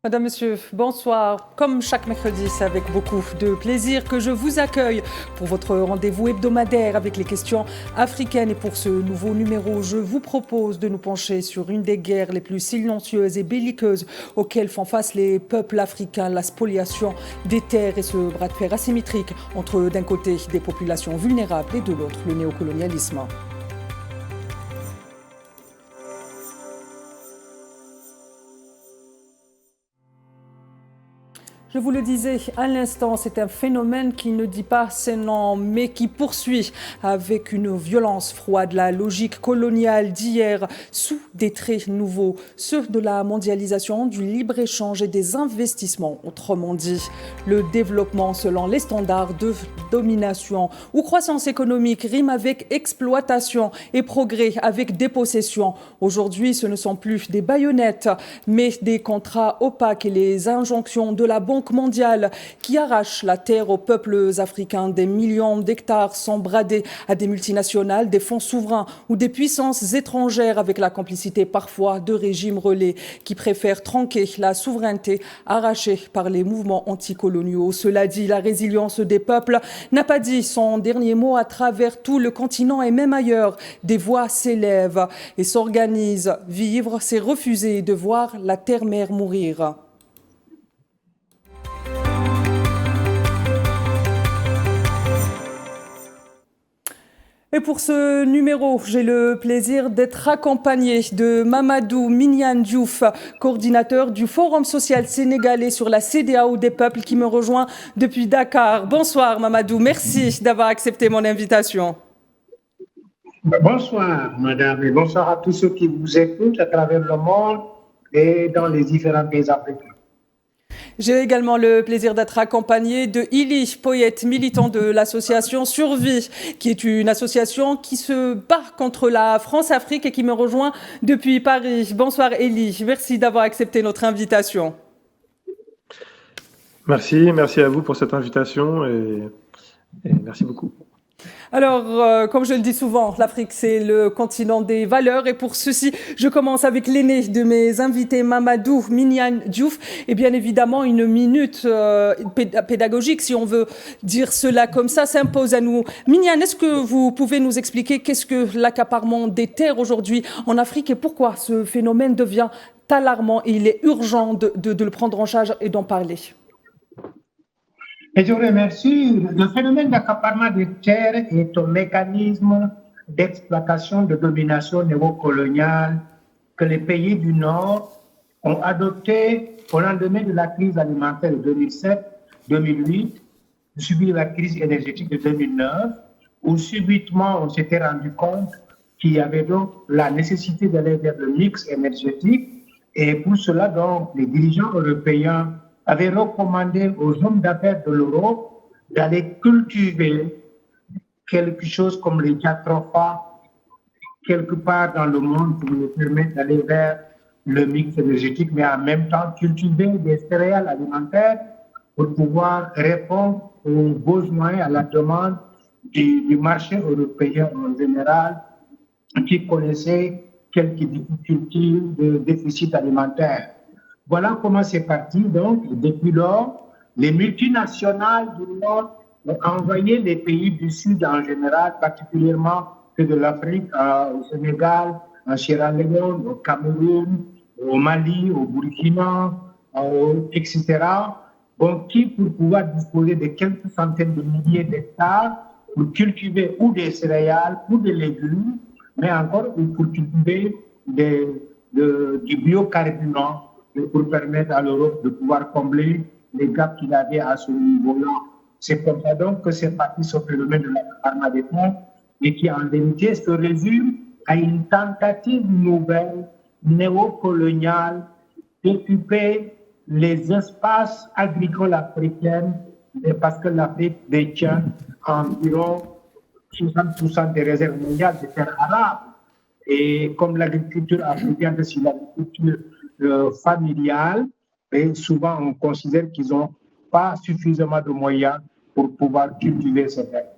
Madame, Monsieur, bonsoir. Comme chaque mercredi, c'est avec beaucoup de plaisir que je vous accueille pour votre rendez-vous hebdomadaire avec les questions africaines. Et pour ce nouveau numéro, je vous propose de nous pencher sur une des guerres les plus silencieuses et belliqueuses auxquelles font face les peuples africains, la spoliation des terres et ce bras de fer asymétrique entre d'un côté des populations vulnérables et de l'autre le néocolonialisme. Je vous le disais à l'instant, c'est un phénomène qui ne dit pas ses noms, mais qui poursuit avec une violence froide la logique coloniale d'hier sous des traits nouveaux, ceux de la mondialisation, du libre-échange et des investissements. Autrement dit, le développement selon les standards de domination, où croissance économique rime avec exploitation et progrès avec dépossession. Aujourd'hui, ce ne sont plus des baïonnettes, mais des contrats opaques et les injonctions de la Banque mondiale qui arrache la terre aux peuples africains. Des millions d'hectares sont bradés à des multinationales, des fonds souverains ou des puissances étrangères avec la complicité parfois de régimes relais qui préfèrent tronquer la souveraineté arrachée par les mouvements anticoloniaux. Cela dit, la résilience des peuples n'a pas dit son dernier mot à travers tout le continent et même ailleurs. Des voix s'élèvent et s'organisent. Vivre, c'est refuser de voir la terre-mère mourir. Et pour ce numéro, j'ai le plaisir d'être accompagné de Mamadou Mignane Diouf, coordinateur du Forum social sénégalais sur la CEDEAO des peuples, qui me rejoint depuis Dakar. Bonsoir Mamadou, merci d'avoir accepté mon invitation. Bonsoir, madame, et bonsoir à tous ceux qui vous écoutent à travers le monde et dans les différents pays africains. J'ai également le plaisir d'être accompagné de Ili, poète militant de l'association Survie, qui est une association qui se bat contre la France-Afrique et qui me rejoint depuis Paris. Bonsoir Eli, merci d'avoir accepté notre invitation. Merci à vous pour cette invitation et merci beaucoup. Alors, comme je le dis souvent, l'Afrique, c'est le continent des valeurs. Et pour ceci, je commence avec l'aîné de mes invités, Mamadou Mignane Diouf. Et bien évidemment, une minute pédagogique, si on veut dire cela comme ça, s'impose à nous. Mignane, est-ce que vous pouvez nous expliquer qu'est-ce que l'accaparement des terres aujourd'hui en Afrique et pourquoi ce phénomène devient alarmant et il est urgent de le prendre en charge et d'en parler? Et je vous remercie. Le phénomène d'accaparement des terres est un mécanisme d'exploitation de domination néocoloniale que les pays du Nord ont adopté au lendemain de la crise alimentaire de 2007-2008, suivi de la crise énergétique de 2009, où subitement on s'était rendu compte qu'il y avait donc la nécessité d'aller vers le mix énergétique. Et pour cela, donc, les dirigeants européens avait recommandé aux hommes d'affaires de l'Europe d'aller cultiver quelque chose comme les jatropha quelque part dans le monde pour nous permettre d'aller vers le mix énergétique, mais en même temps cultiver des céréales alimentaires pour pouvoir répondre aux besoins, à la demande du marché européen en général, qui connaissait quelques difficultés de déficit alimentaire. Voilà comment c'est parti. Donc, depuis lors, les multinationales du Nord ont envoyé les pays du Sud en général, particulièrement ceux de l'Afrique, au Sénégal, en Sierra Leone, au Cameroun, au Mali, au Burkina, etc. Donc, qui, pour pouvoir disposer de quelques centaines de milliers d'hectares pour cultiver ou des céréales ou des légumes, mais encore pour cultiver du biocarburant, pour permettre à l'Europe de pouvoir combler les gaps qu'il avait à ce niveau-là. C'est comme ça donc que c'est parti ce phénomène de l'accaparement des terres et qui en vérité se résume à une tentative nouvelle néocoloniale d'occuper les espaces agricoles africains parce que l'Afrique détient environ 60% des réserves mondiales de terres arables. Et comme l'agriculture africaine, c'est l'agriculture familiale, et souvent on considère qu'ils n'ont pas suffisamment de moyens pour pouvoir cultiver ces terres.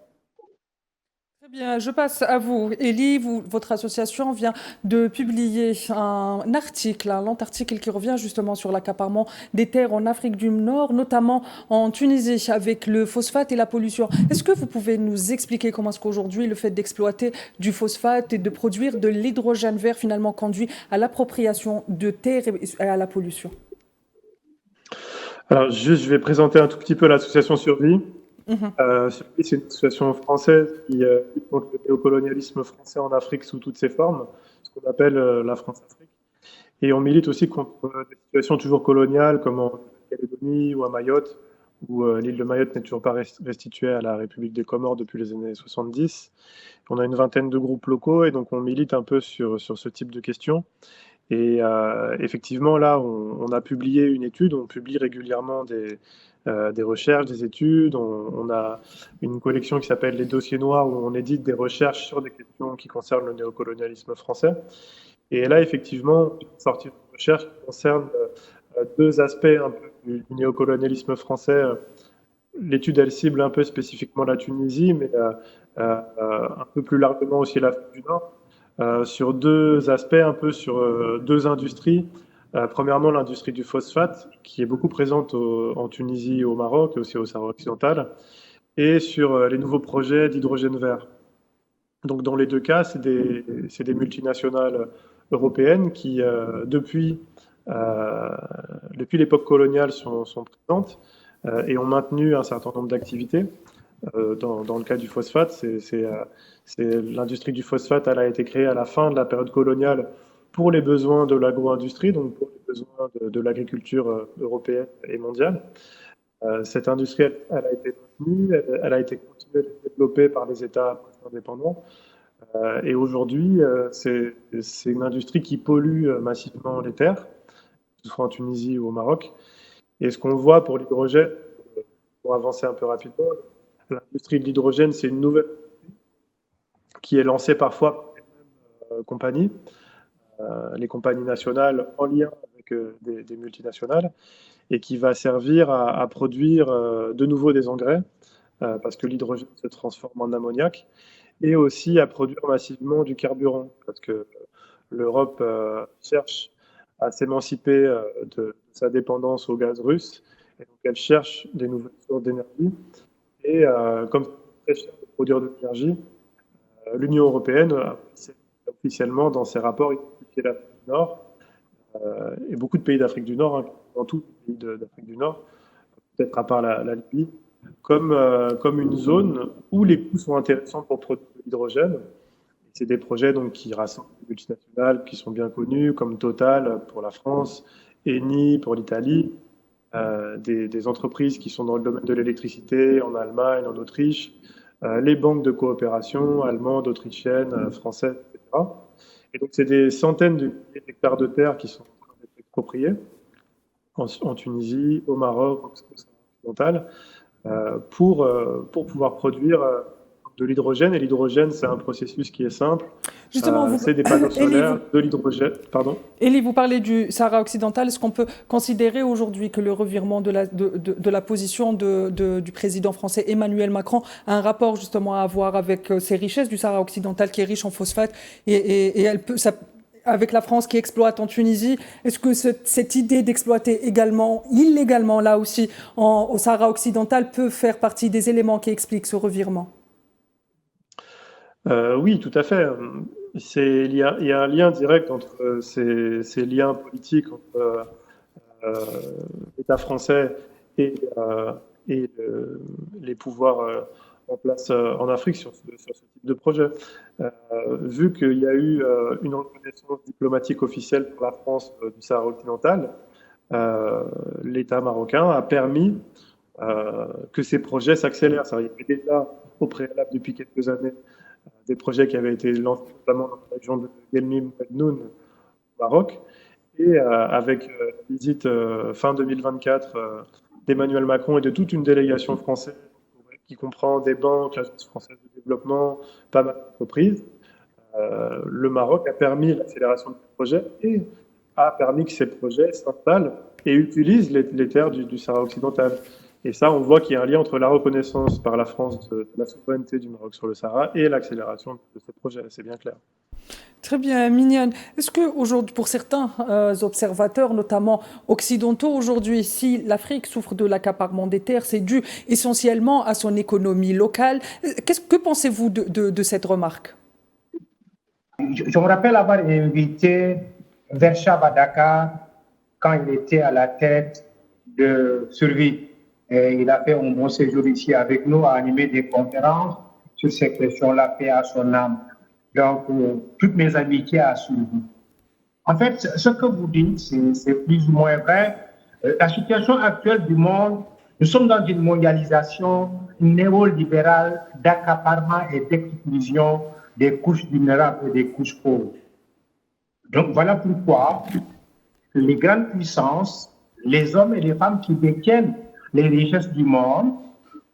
Bien, je passe à vous. Elie, votre association vient de publier un article, un long article qui revient justement sur l'accaparement des terres en Afrique du Nord, notamment en Tunisie, avec le phosphate et la pollution. Est-ce que vous pouvez nous expliquer comment est-ce qu'aujourd'hui le fait d'exploiter du phosphate et de produire de l'hydrogène vert finalement conduit à l'appropriation de terres et à la pollution? Alors, juste, je vais présenter un tout petit peu l'association Survie. Survie, c'est une association française qui lutte contre le néocolonialisme français en Afrique sous toutes ses formes, ce qu'on appelle la France-Afrique. Et on milite aussi contre des situations toujours coloniales, comme en Calédonie ou à Mayotte, où l'île de Mayotte n'est toujours pas restituée à la République des Comores depuis les années 70. On a une vingtaine de groupes locaux et donc on milite un peu sur ce type de questions. Et effectivement, là, on a publié une étude, on publie régulièrement des recherches, des études. On a une collection qui s'appelle Les Dossiers Noirs, où on édite des recherches sur des questions qui concernent le néocolonialisme français. Et là, effectivement, une sortie de recherche qui concerne deux aspects un peu du néocolonialisme français. L'étude, elle cible un peu spécifiquement la Tunisie, mais un peu plus largement aussi l'Afrique du Nord. Sur deux aspects, un peu sur deux industries. Premièrement, l'industrie du phosphate, qui est beaucoup présente en Tunisie et au Maroc, et aussi au Sahara occidental, et sur les nouveaux projets d'hydrogène vert. Donc, dans les deux cas, c'est des multinationales européennes qui, depuis l'époque coloniale, sont présentes et ont maintenu un certain nombre d'activités. Dans le cas du phosphate, l'industrie du phosphate, elle a été créée à la fin de la période coloniale pour les besoins de l'agro-industrie, donc pour les besoins de l'agriculture européenne et mondiale. Cette industrie, elle a été maintenue, elle a été continuée à être développée par les États indépendants. Et aujourd'hui, c'est une industrie qui pollue massivement les terres, que ce soit en Tunisie ou au Maroc. Et ce qu'on voit pour l'hydrogène, pour avancer un peu rapidement, l'industrie de l'hydrogène, c'est une nouvelle industrie qui est lancée parfois par les mêmes compagnies, les compagnies nationales en lien avec des multinationales, et qui va servir à produire de nouveau des engrais, parce que l'hydrogène se transforme en ammoniac, et aussi à produire massivement du carburant, parce que l'Europe cherche à s'émanciper de sa dépendance au gaz russe, et donc elle cherche des nouvelles sources d'énergie. Et comme c'est très cher de produire de l'énergie, l'Union européenne a officiellement, dans ses rapports, identifié l'Afrique du Nord et beaucoup de pays d'Afrique du Nord, dans tous les pays d'Afrique du Nord, peut-être à part la Libye, comme une zone où les coûts sont intéressants pour produire de l'hydrogène. C'est des projets donc, qui rassemblent des multinationales qui sont bien connues, comme Total pour la France, Eni pour l'Italie, des entreprises qui sont dans le domaine de l'électricité en Allemagne, en Autriche, les banques de coopération allemandes, autrichiennes, françaises, etc. Et donc, c'est des centaines d'hectares de terre qui sont en train d'être expropriés en Tunisie, au Maroc, au occidental, pour pouvoir produire de l'hydrogène. Et l'hydrogène, c'est un processus qui est simple. Justement, c'est des panneaux solaires, de l'hydrogène. Pardon. Elie, vous parlez du Sahara occidental. Est-ce qu'on peut considérer aujourd'hui que le revirement de la position du président français Emmanuel Macron a un rapport justement à avoir avec ces richesses du Sahara occidental qui est riche en phosphate et elle peut, avec la France qui exploite en Tunisie, est-ce que cette idée d'exploiter également, illégalement là aussi, au Sahara occidental peut faire partie des éléments qui expliquent ce revirement? Oui, tout à fait. Il y a un lien direct entre ces liens politiques entre l'État français et les pouvoirs en place en Afrique sur ce type de projet. Vu qu'il y a eu une reconnaissance diplomatique officielle pour la France du Sahara occidental, l'État marocain a permis que ces projets s'accélèrent. Il y avait déjà au préalable depuis quelques années des projets qui avaient été lancés notamment dans la région de Guelmim Noun au Maroc. Et avec la visite fin 2024 d'Emmanuel Macron et de toute une délégation française qui comprend des banques, l'Agence française de développement, pas mal d'entreprises, le Maroc a permis l'accélération de ces projets et a permis que ces projets s'installent et utilisent les terres du Sahara occidental. Et ça, on voit qu'il y a un lien entre la reconnaissance par la France de la souveraineté du Maroc sur le Sahara et l'accélération de ce projet. C'est bien clair. Très bien, Miniane. Est-ce que aujourd'hui, pour certains observateurs, notamment occidentaux aujourd'hui, si l'Afrique souffre de l'accaparement des terres, c'est dû essentiellement à son économie locale. Que pensez-vous de cette remarque? Je me rappelle avoir invité Versha Dakar quand il était à la tête de Survie. Et il a fait un bon séjour ici avec nous, a animé des conférences sur ces questions-là, paix à son âme. Donc, toutes mes amitiés à suivi. En fait, ce que vous dites, c'est plus ou moins vrai. La situation actuelle du monde, nous sommes dans une mondialisation néolibérale d'accaparement et d'exclusion des couches vulnérables et des couches pauvres. Donc, voilà pourquoi les grandes puissances, les hommes et les femmes qui détiennent les richesses du monde,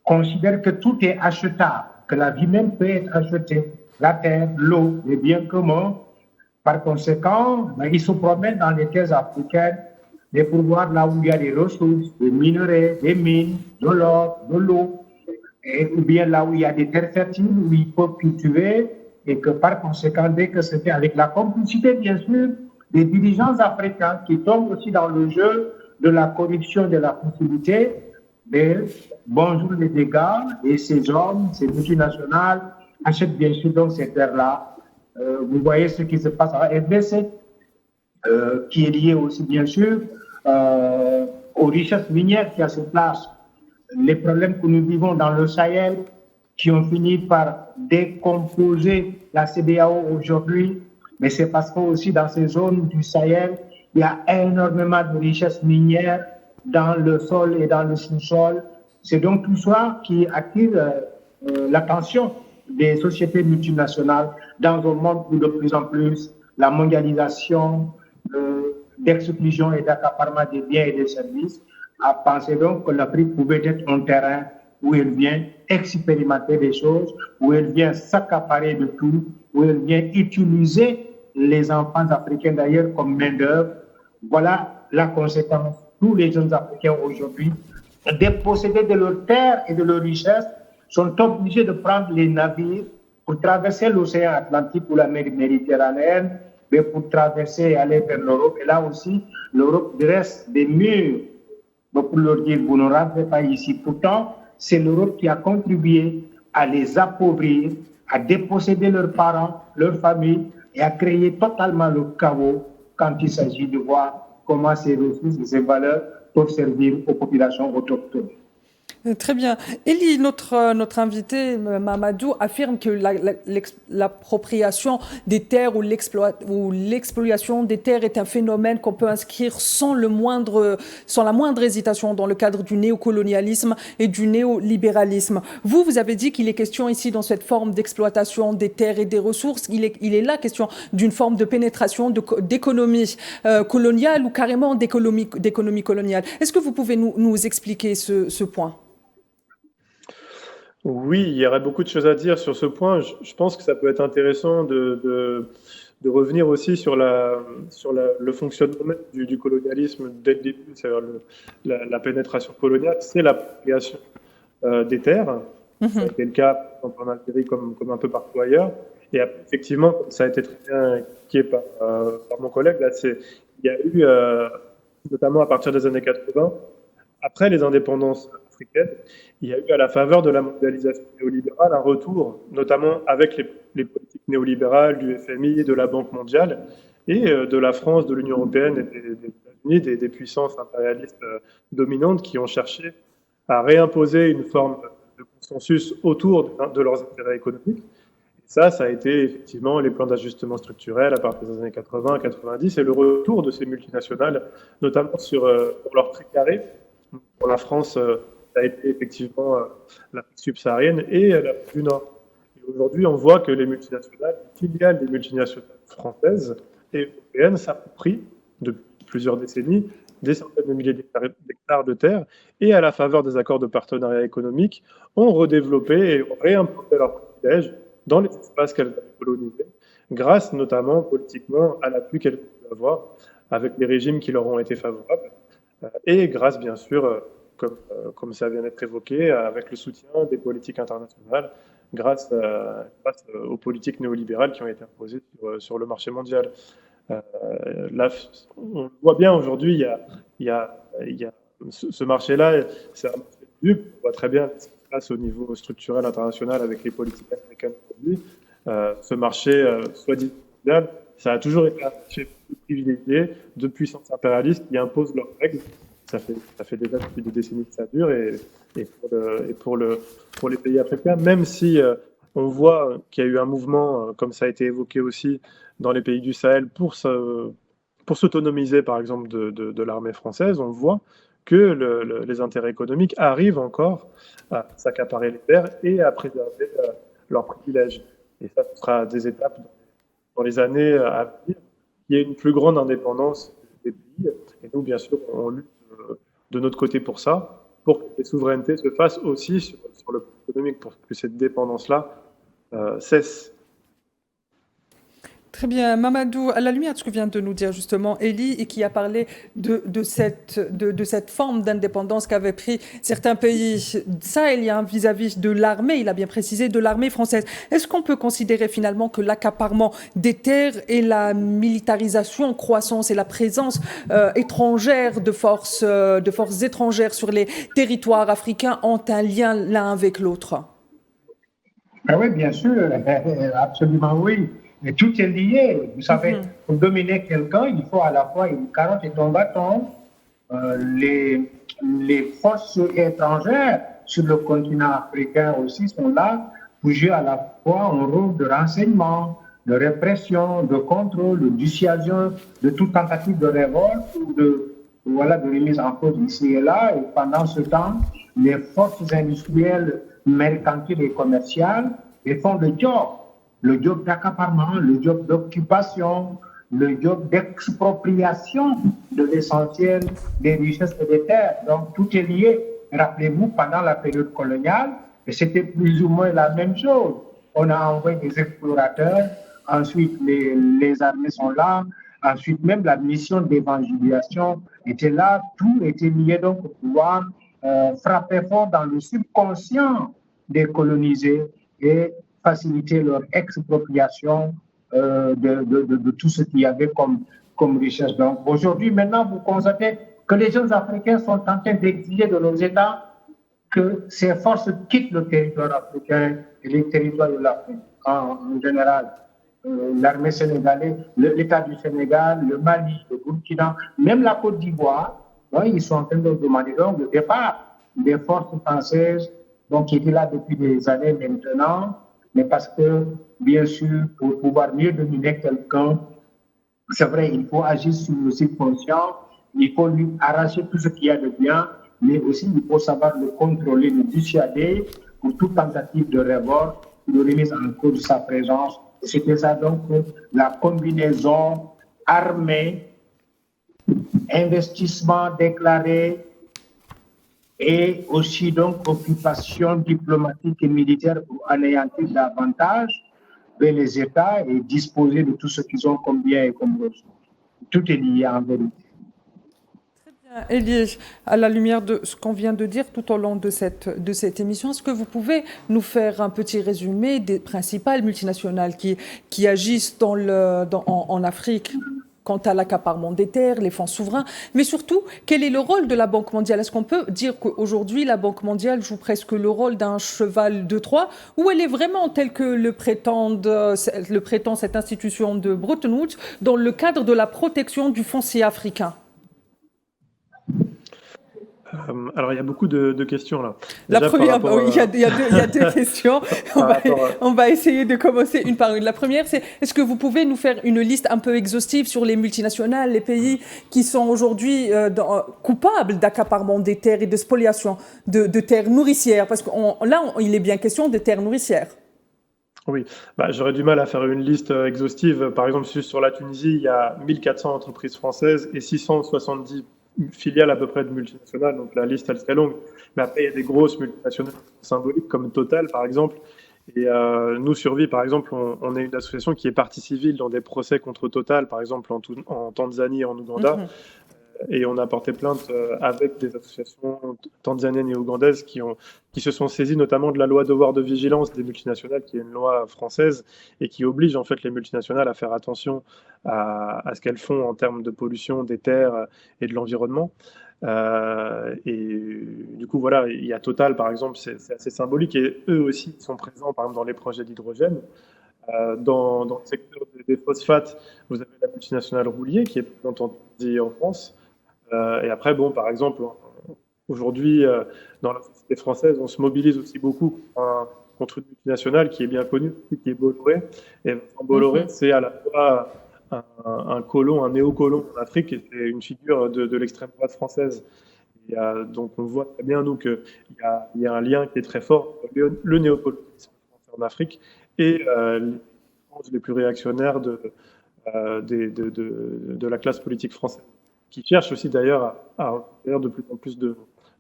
considèrent que tout est achetable, que la vie même peut être achetée. La terre, l'eau, les biens communs. Par conséquent, ils se promènent dans les terres africaines pour voir là où il y a des ressources, des minerais, des mines, de l'or, de l'eau, ou bien là où il y a des terres fertiles où ils peuvent cultiver, et que par conséquent, dès que c'était avec la complicité, bien sûr, des dirigeants africains qui tombent aussi dans le jeu de la corruption, de la possibilité, mais bonjour les dégâts, et ces hommes, ces multinationales, achètent bien sûr donc ces terres-là. Vous voyez ce qui se passe à RDC, qui est lié aussi bien sûr aux richesses minières qui a sur place. Les problèmes que nous vivons dans le Sahel, qui ont fini par décomposer la CEDEAO aujourd'hui, mais c'est parce que aussi dans ces zones du Sahel, il y a énormément de richesses minières dans le sol et dans le sous-sol. C'est donc tout ça qui attire l'attention des sociétés multinationales dans un monde où de plus en plus la mondialisation, d'exclusion et d'accaparement des biens et des services a pensé donc que l'Afrique pouvait être un terrain où elle vient expérimenter des choses, où elle vient s'accaparer de tout, où elle vient utiliser les enfants africains d'ailleurs comme main-d'œuvre. Voilà la conséquence. Tous les jeunes Africains aujourd'hui, dépossédés de leurs terres et de leurs richesses, sont obligés de prendre les navires pour traverser l'océan Atlantique ou la mer Méditerranéenne, mais pour traverser et aller vers l'Europe. Et là aussi, l'Europe dresse des murs pour leur dire, vous ne rentrez pas ici. Pourtant, c'est l'Europe qui a contribué à les appauvrir, à déposséder leurs parents, leurs familles, et à créer totalement le chaos quand il s'agit de voir comment ces ressources et ces valeurs peuvent servir aux populations autochtones. Très bien. Elie, notre invité, Mamadou, affirme que l'appropriation des terres ou l'exploitation des terres est un phénomène qu'on peut inscrire sans la moindre hésitation dans le cadre du néocolonialisme et du néolibéralisme. Vous avez dit qu'il est question ici, dans cette forme d'exploitation des terres et des ressources, il est là question d'une forme de pénétration d'économie coloniale ou carrément d'économie coloniale. Est-ce que vous pouvez nous expliquer ce point ? Oui, il y aurait beaucoup de choses à dire sur ce point. Je pense que ça peut être intéressant de revenir aussi sur le fonctionnement du colonialisme dès le début, c'est-à-dire la pénétration coloniale, c'est l'appropriation des terres. Ça a été le cas en Algérie comme un peu partout ailleurs. Et effectivement, ça a été très bien expliqué par mon collègue, là, il y a eu, notamment à partir des années 80, après les indépendances africaines, il y a eu à la faveur de la mondialisation néolibérale un retour, notamment avec les politiques néolibérales du FMI, de la Banque mondiale et de la France, de l'Union européenne et des États-Unis, des puissances impérialistes dominantes qui ont cherché à réimposer une forme de consensus autour de leurs intérêts économiques. Et ça a été effectivement les plans d'ajustement structurel à partir des années 80-90 et le retour de ces multinationales, notamment pour leur précaré. Pour la France, ça a été effectivement l'Afrique subsaharienne et l'Afrique du Nord. Et aujourd'hui, on voit que les multinationales, les filiales des multinationales françaises et européennes s'approprient depuis plusieurs décennies des centaines de milliers d'hectares de terre et à la faveur des accords de partenariat économique, ont redéveloppé et ont réimposé leurs privilèges dans les espaces qu'elles avaient colonisés, grâce notamment politiquement à l'appui qu'elles pouvaient avoir avec les régimes qui leur ont été favorables et grâce bien sûr comme ça vient d'être évoqué, avec le soutien des politiques internationales, grâce aux politiques néolibérales qui ont été imposées sur le marché mondial. Là, on voit bien aujourd'hui, il y a ce marché-là, c'est un marché dur. On voit très bien ce qui se passe au niveau structurel international avec les politiques américaines aujourd'hui. Ce marché, soi-disant mondial, ça a toujours été un marché privilégié de puissances impérialistes qui imposent leurs règles. Ça fait déjà depuis des décennies que ça dure, et pour les pays africains, même si on voit qu'il y a eu un mouvement, comme ça a été évoqué aussi, dans les pays du Sahel pour s'autonomiser, par exemple, de l'armée française, on voit que les intérêts économiques arrivent encore à s'accaparer les terres et à préserver leurs privilèges. Et ça, ce sera des étapes dans les années à venir. Il y a une plus grande indépendance des pays. Et nous, bien sûr, on lutte de notre côté pour ça, pour que les souverainetés se fassent aussi sur le plan économique, pour que cette dépendance-là cesse. Très bien, Mamadou, à la lumière de ce que vient de nous dire justement Elie, et qui a parlé de cette forme d'indépendance qu'avaient pris certains pays sahéliens vis-à-vis de l'armée, il a bien précisé, de l'armée française. Est-ce qu'on peut considérer finalement que l'accaparement des terres et la militarisation croissance et la présence étrangère de forces étrangères sur les territoires africains ont un lien l'un avec l'autre? Ah oui, bien sûr, absolument oui. Mais tout est lié. Vous savez, pour dominer quelqu'un, il faut à la fois une carotte et un bâton. Les forces étrangères sur le continent africain aussi sont là pour jouer à la fois un rôle de renseignement, de répression, de contrôle, de dissuasion, de toute tentative de révolte ou de remise en cause ici et là. Et pendant ce temps, les forces industrielles, mercantiles et commerciales font le job d'accaparement, le job d'occupation, le job d'expropriation de l'essentiel des richesses et des terres. Donc tout est lié. Rappelez-vous, pendant la période coloniale, et c'était plus ou moins la même chose. On a envoyé des explorateurs, ensuite les armées sont là, ensuite même la mission d'évangélisation était là, tout était lié donc pour pouvoir frapper fort dans le subconscient des colonisés et faciliter leur expropriation de tout ce qu'il y avait comme richesse. Donc aujourd'hui, maintenant, vous constatez que les jeunes Africains sont en train d'exiger de nos États que ces forces quittent le territoire africain et les territoires de l'Afrique en général. L'armée sénégalaise, l'État du Sénégal, le Mali, le Burkina, même la Côte d'Ivoire, ils sont en train de demander donc le départ des forces françaises qui étaient là depuis des années maintenant. Mais parce que, bien sûr, pour pouvoir mieux dominer quelqu'un, c'est vrai, il faut agir sur le subconscient, il faut lui arracher tout ce qu'il y a de bien, mais aussi il faut savoir le contrôler, le dissuader pour toute tentative de révolte, de remise en cause de sa présence. C'était ça donc la combinaison armée, investissement déclaré, et aussi donc occupation diplomatique et militaire pour anéantir davantage les États et disposer de tout ce qu'ils ont comme bien et comme ressources. Tout est lié en vérité. Très bien. Elie, à la lumière de ce qu'on vient de dire tout au long de cette émission, est-ce que vous pouvez nous faire un petit résumé des principales multinationales qui agissent en Afrique quant à l'accaparement des terres, les fonds souverains, mais surtout, quel est le rôle de la Banque mondiale? Est-ce qu'on peut dire qu'aujourd'hui, la Banque mondiale joue presque le rôle d'un cheval de Troie, ou elle est vraiment telle que le prétend cette institution de Bretton Woods dans le cadre de la protection du foncier africain? Alors, il y a beaucoup de questions là. La première, il y a deux questions. On va essayer de commencer une par une. La première, c'est est-ce que vous pouvez nous faire une liste un peu exhaustive sur les multinationales, les pays qui sont aujourd'hui coupables d'accaparement des terres et de spoliation de terres nourricières? Parce que il est bien question de terres nourricières. Oui, j'aurais du mal à faire une liste exhaustive. Par exemple, sur la Tunisie, il y a 1400 entreprises françaises et 670 filiales à peu près de multinationales, donc la liste elle serait longue. Mais après il y a des grosses multinationales symboliques comme Total par exemple. Et nous Survie par exemple, on est une association qui est partie civile dans des procès contre Total, par exemple en Tanzanie et en Ouganda. Et on a porté plainte avec des associations tanzaniennes et ougandaises qui se sont saisies notamment de la loi devoir de vigilance des multinationales, qui est une loi française et qui oblige en fait les multinationales à faire attention à ce qu'elles font en termes de pollution des terres et de l'environnement. Et du coup, voilà, il y a Total, par exemple, c'est assez symbolique, et eux aussi sont présents, par exemple, dans les projets d'hydrogène. Dans le secteur des phosphates, vous avez la multinationale Roulier, qui est présente en France. Et après, bon, par exemple, aujourd'hui, dans la société française, on se mobilise aussi beaucoup contre une multinationale qui est bien connue, qui est Bolloré. Et Vincent Bolloré, c'est à la fois un colon, un néocolon en Afrique, et c'est une figure de l'extrême droite française. Donc on voit très bien, nous, qu'il y a un lien qui est très fort entre le néocolonisme français en Afrique et les plus réactionnaires de la classe politique française, qui cherchent aussi d'ailleurs à acquérir de plus en plus de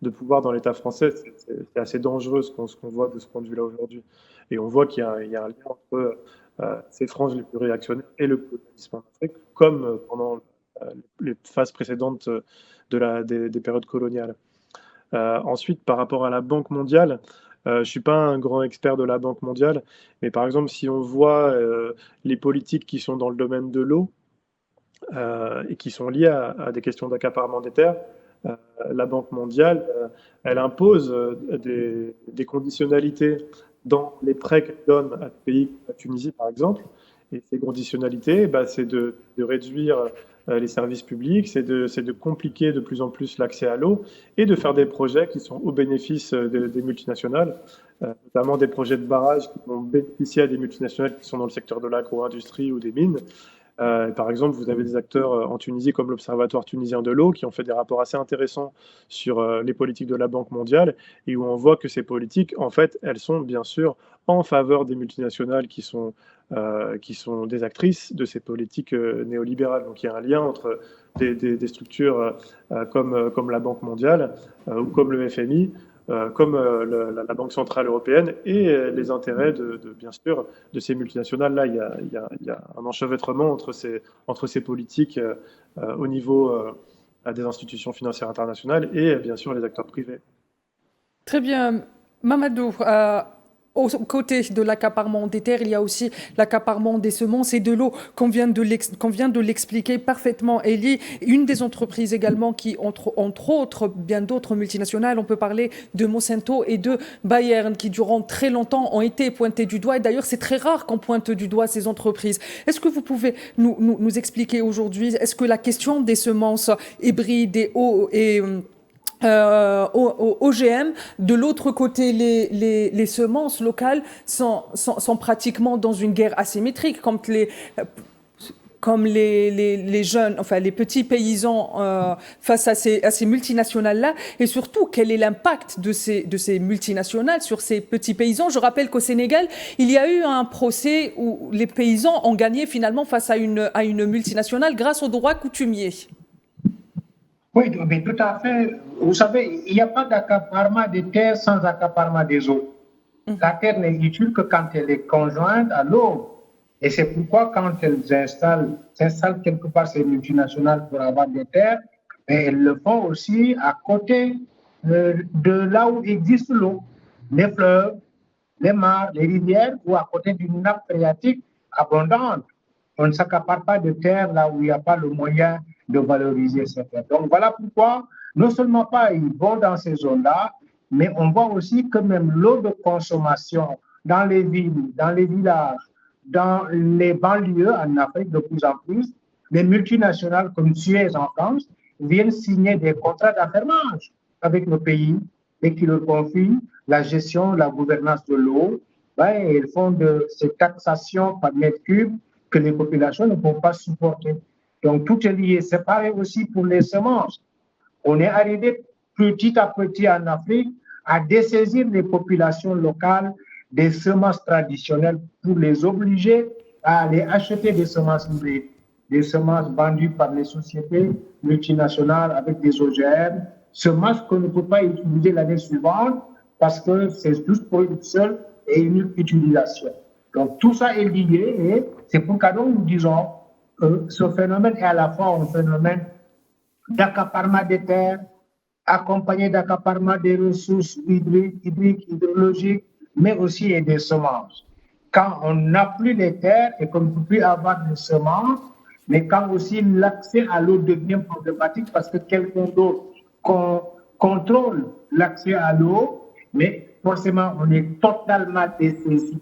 pouvoir dans l'État français. C'est assez dangereux ce qu'on voit de ce point de vue-là aujourd'hui. Et on voit qu'il y a un lien entre ces franges les plus réactionnaires et le colonialisme en Afrique, comme pendant les phases précédentes des périodes coloniales. Ensuite, par rapport à la Banque mondiale, je ne suis pas un grand expert de la Banque mondiale, mais par exemple, si on voit les politiques qui sont dans le domaine de l'eau et qui sont liées à des questions d'accaparement des terres, la Banque mondiale, elle impose des conditionnalités dans les prêts qu'elle donne à des pays comme la Tunisie, par exemple. Et ces conditionnalités, c'est de réduire les services publics, c'est de compliquer de plus en plus l'accès à l'eau et de faire des projets qui sont au bénéfice des multinationales, notamment des projets de barrages qui vont bénéficier à des multinationales qui sont dans le secteur de l'agro-industrie ou des mines. Par exemple, vous avez des acteurs en Tunisie comme l'Observatoire tunisien de l'eau qui ont fait des rapports assez intéressants sur les politiques de la Banque mondiale, et où on voit que ces politiques, en fait, elles sont bien sûr en faveur des multinationales qui sont des actrices de ces politiques néolibérales. Donc il y a un lien entre des structures comme la Banque mondiale ou comme le FMI, comme la Banque centrale européenne, et les intérêts bien sûr de ces multinationales-là. Il y a un enchevêtrement entre ces politiques au niveau des institutions financières internationales et bien sûr les acteurs privés. Très bien. Mamadou, aux côtés de l'accaparement des terres, il y a aussi l'accaparement des semences et de l'eau, qu'on vient de l'expliquer parfaitement, Elie. Une des entreprises également qui, entre autres, bien d'autres multinationales, on peut parler de Monsanto et de Bayern, qui durant très longtemps ont été pointées du doigt. Et d'ailleurs, c'est très rare qu'on pointe du doigt ces entreprises. Est-ce que vous pouvez nous expliquer aujourd'hui, est-ce que la question des semences hybrides et OGM, de l'autre côté, les semences locales sont pratiquement dans une guerre asymétrique, comme les jeunes, enfin les petits paysans face à ces multinationales-là, et surtout quel est l'impact de ces multinationales sur ces petits paysans. Je rappelle qu'au Sénégal, il y a eu un procès où les paysans ont gagné finalement face à une multinationale grâce aux droits coutumiers. Oui, mais tout à fait. Vous savez, il n'y a pas d'accaparement des terres sans accaparement des eaux. La terre n'est utile que quand elle est conjointe à l'eau. Et c'est pourquoi quand elles s'installent quelque part ces multinationales pour avoir des terres, elles le font aussi à côté de là où existe l'eau. Les fleuves, les mares, les rivières, ou à côté d'une nappe phréatique abondante. On ne s'accapare pas de terre là où il n'y a pas le moyen de valoriser ces terres. Donc voilà pourquoi, non seulement pas ils vont dans ces zones-là, mais on voit aussi que même l'eau de consommation dans les villes, dans les villages, dans les banlieues en Afrique de plus en plus, les multinationales comme Suez en France viennent signer des contrats d'affermage avec le pays et qui leur confient la gestion, la gouvernance de l'eau. Et ils font de ces taxations par mètre cube que les populations ne peuvent pas supporter. Donc, tout est lié. C'est pareil aussi pour les semences. On est arrivé petit à petit en Afrique à dessaisir les populations locales des semences traditionnelles pour les obliger à aller acheter des semences hybrides, des semences vendues par les sociétés multinationales avec des OGM, semences qu'on ne peut pas utiliser l'année suivante parce que c'est juste pour une seule et unique utilisation. Donc, tout ça est lié et c'est pourquoi nous disons que ce phénomène est à la fois un phénomène d'accaparement des terres, accompagné d'accaparement des ressources hydriques, hydrologiques, mais aussi et des semences. Quand on n'a plus les terres et qu'on ne peut plus avoir de semences, mais quand aussi l'accès à l'eau devient problématique parce que quelqu'un d'autre contrôle l'accès à l'eau, mais forcément on est totalement dessaisi.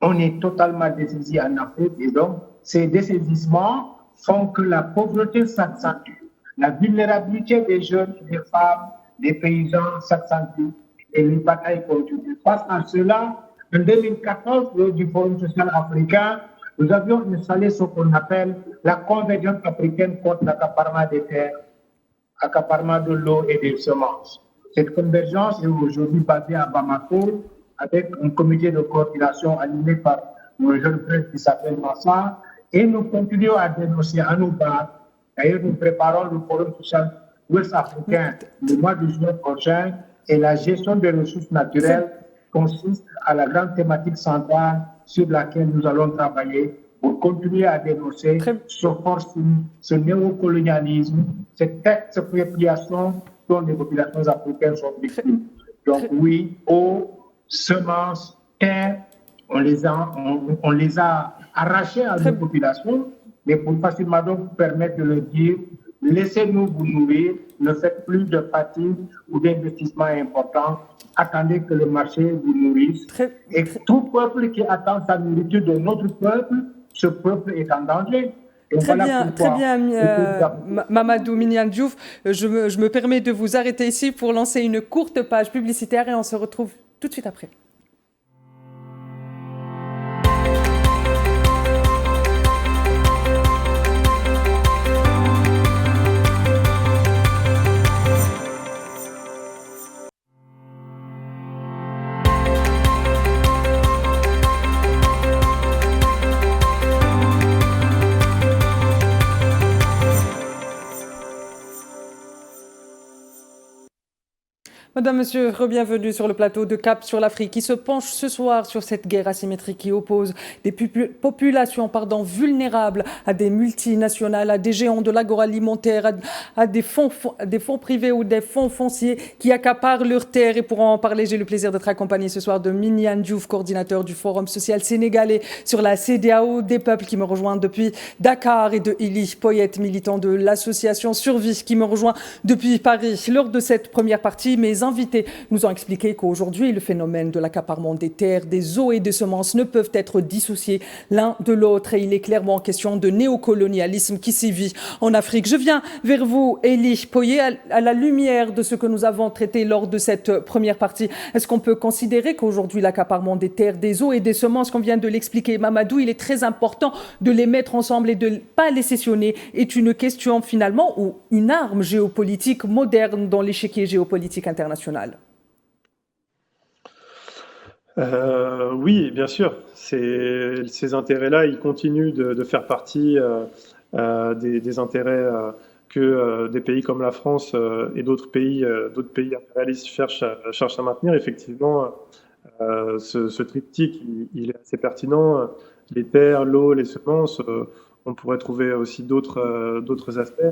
On est totalement dessaisi en Afrique et donc ces dessaisissements font que la pauvreté s'accentue. La vulnérabilité des jeunes, des femmes, des paysans s'accentue et les batailles continuent. Face à cela, en 2014, lors du Forum social africain, nous avions installé ce qu'on appelle la convergence africaine contre l'accaparement des terres, accaparement de l'eau et des semences. Cette convergence est aujourd'hui basée à Bamako avec un comité de coordination animé par un jeune frère qui s'appelle Massa et nous continuons à dénoncer à nos bas. D'ailleurs, nous préparons le Forum social ouest-africain le mois de juin prochain et la gestion des ressources naturelles consiste à la grande thématique centrale sur laquelle nous allons travailler pour continuer à dénoncer ce forcing, ce néocolonialisme, cette expropriation dont les populations africaines sont victimes. Donc oui, eau, semences, terre, on les a arrachées à nos populations, mais pour facilement donc permettre de leur dire laissez-nous vous nourrir, ne faites plus de fatigue ou d'investissement important, attendez que le marché vous nourrisse. Et tout peuple qui attend sa nourriture de notre peuple, ce peuple est en danger. Très bien, Mamadou Mignane Diouf. Je me permets de vous arrêter ici pour lancer une courte page publicitaire et on se retrouve tout de suite après. Madame, Monsieur, bienvenue sur le plateau de Cap sur l'Afrique qui se penche ce soir sur cette guerre asymétrique qui oppose des populations vulnérables à des multinationales, à des géants de l'agroalimentaire, à des fonds privés ou des fonds fonciers qui accaparent leurs terres. Et pour en parler, j'ai le plaisir d'être accompagné ce soir de Mignane Diouf, coordinateur du Forum social sénégalais sur la CEDEAO des peuples qui me rejoint depuis Dakar et de Eli Poyet, militant de l'association Survie qui me rejoint depuis Paris. Lors de cette première partie, mes invités nous ont expliqué qu'aujourd'hui, le phénomène de l'accaparement des terres, des eaux et des semences ne peuvent être dissociés l'un de l'autre. Et il est clairement question de néocolonialisme qui sévit en Afrique. Je viens vers vous, Eli Poyet, à la lumière de ce que nous avons traité lors de cette première partie. Est-ce qu'on peut considérer qu'aujourd'hui, l'accaparement des terres, des eaux et des semences, qu'on vient de l'expliquer, Mamadou, il est très important de les mettre ensemble et de ne pas les sessionner, est une question finalement ou une arme géopolitique moderne dans l'échiquier géopolitique international? Oui, bien sûr. Ces intérêts-là, ils continuent de faire partie des intérêts que des pays comme la France et d'autres pays impérialistes cherchent à maintenir. Effectivement, ce triptyque, il est assez pertinent. Les terres, l'eau, les semences, on pourrait trouver aussi d'autres aspects.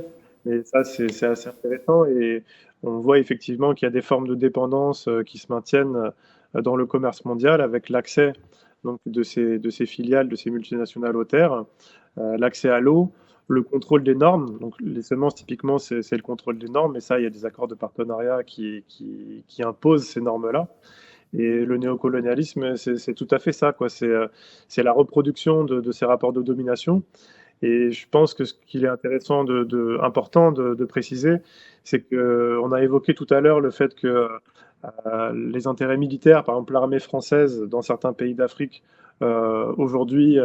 Mais ça, c'est assez intéressant et on voit effectivement qu'il y a des formes de dépendance qui se maintiennent dans le commerce mondial avec l'accès donc, de ces filiales, de ces multinationales aux terres, l'accès à l'eau, le contrôle des normes. Donc, les semences, typiquement, c'est le contrôle des normes, et ça, il y a des accords de partenariat qui imposent ces normes-là. Et le néocolonialisme, c'est tout à fait ça, quoi. C'est la reproduction de ces rapports de domination. Et je pense que ce qu'il est intéressant, important de préciser, c'est qu'on a évoqué tout à l'heure le fait que les intérêts militaires, par exemple l'armée française dans certains pays d'Afrique, aujourd'hui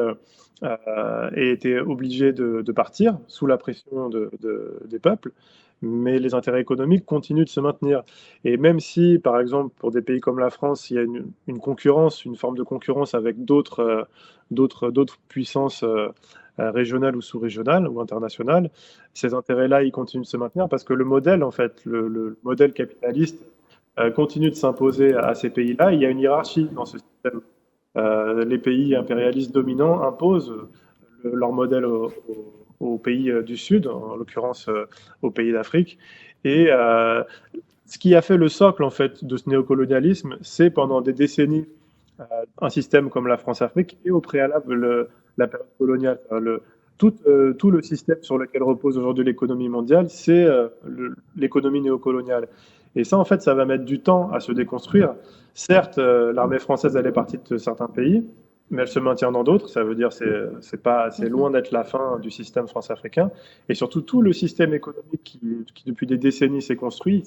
aient été obligés de partir sous la pression des peuples, mais les intérêts économiques continuent de se maintenir. Et même si, par exemple, pour des pays comme la France, il y a une concurrence, une forme de concurrence avec d'autres puissances régionales ou sous-régionales ou internationales, ces intérêts-là, ils continuent de se maintenir parce que le modèle, en fait, le modèle capitaliste continue de s'imposer à ces pays-là. Il y a une hiérarchie dans ce système. Les pays impérialistes dominants imposent leur modèle aux pays du Sud, en l'occurrence aux pays d'Afrique. Et ce qui a fait le socle en fait de ce néocolonialisme, c'est pendant des décennies un système comme la France-Afrique et au préalable la période coloniale. Tout le système sur lequel repose aujourd'hui l'économie mondiale, c'est l'économie néocoloniale. Et ça, en fait, ça va mettre du temps à se déconstruire. Certes, l'armée française, elle est partie de certains pays, mais elle se maintient dans d'autres. Ça veut dire que c'est loin d'être la fin du système france-africain. Et surtout, tout le système économique qui depuis des décennies s'est construit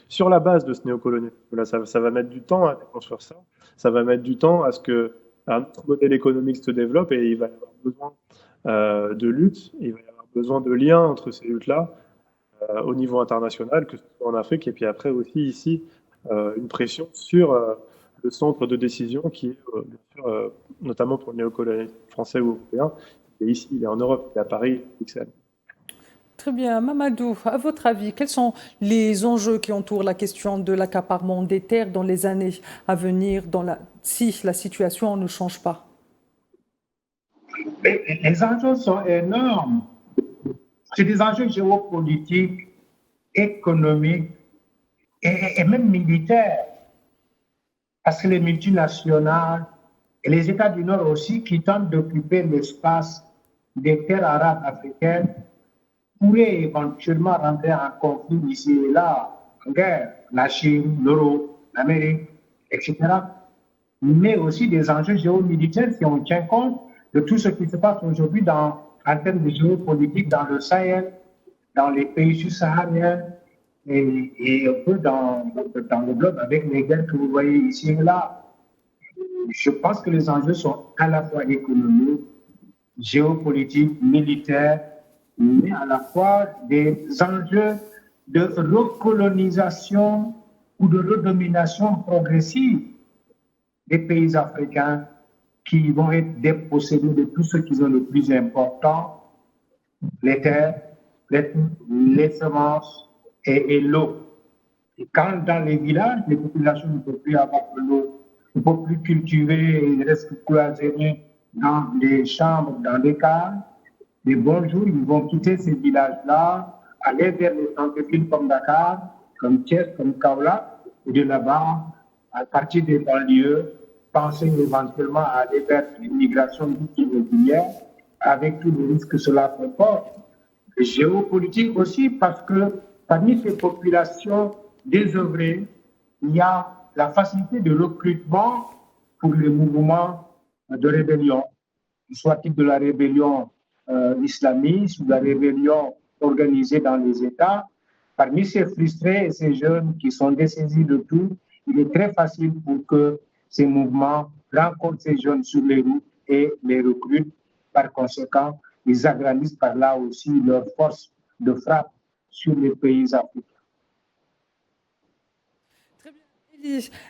sur la base de ce néocolonialisme. Là, ça va mettre du temps à déconstruire ça. Ça va mettre du temps à ce qu'un autre modèle économique se développe et il va y avoir besoin de lutte, il va y avoir besoin de liens entre ces luttes-là au niveau international, que ce soit en Afrique, et puis après aussi ici, une pression sur le centre de décision qui est, bien sûr, notamment pour le néocolonialisme français ou européen, et ici, il est en Europe, il est à Paris, à Bruxelles. Très bien. Mamadou, à votre avis, quels sont les enjeux qui entourent la question de l'accaparement des terres dans les années à venir, si la situation ne change pas? Les enjeux sont énormes. C'est des enjeux géopolitiques, économiques et même militaires. Parce que les multinationales et les États du Nord aussi, qui tentent d'occuper l'espace des terres arabes africaines, pourraient éventuellement rentrer en conflit ici et là, en guerre, la Chine, l'Europe, l'Amérique, etc. Mais aussi des enjeux géomilitaires si on tient compte de tout ce qui se passe aujourd'hui en termes de géopolitique dans le Sahel, dans les pays subsahariens et un peu dans le globe avec les guerres que vous voyez ici et là. Je pense que les enjeux sont à la fois économiques, géopolitiques, militaires, mais à la fois des enjeux de recolonisation ou de redomination progressive des pays africains qui vont être dépossédés de tout ce qu'ils ont de plus important, les terres, les semences et l'eau. Et quand dans les villages, les populations ne peuvent plus avoir de l'eau, ne peuvent plus cultiver, ils restent cloisonnés dans des chambres, dans des caves, les bons jours, ils vont quitter ces villages-là, aller vers les centres-villes comme Dakar, comme Thiès, comme Kaolack, et de là-bas, à partir des banlieues, penser éventuellement à aller vers une migration irrégulière, avec tous les risques que cela comporte. Et géopolitique aussi, parce que parmi ces populations désœuvrées, il y a la facilité de recrutement pour les mouvements de rébellion, soit-il de la rébellion islamiste ou de la rébellion organisée dans les États. Parmi ces frustrés et ces jeunes qui sont dessaisis de tout, il est très facile pour que ces mouvements rencontrent ces jeunes sur les routes et les recrutent. Par conséquent, ils agrandissent par là aussi leur force de frappe sur les pays africains.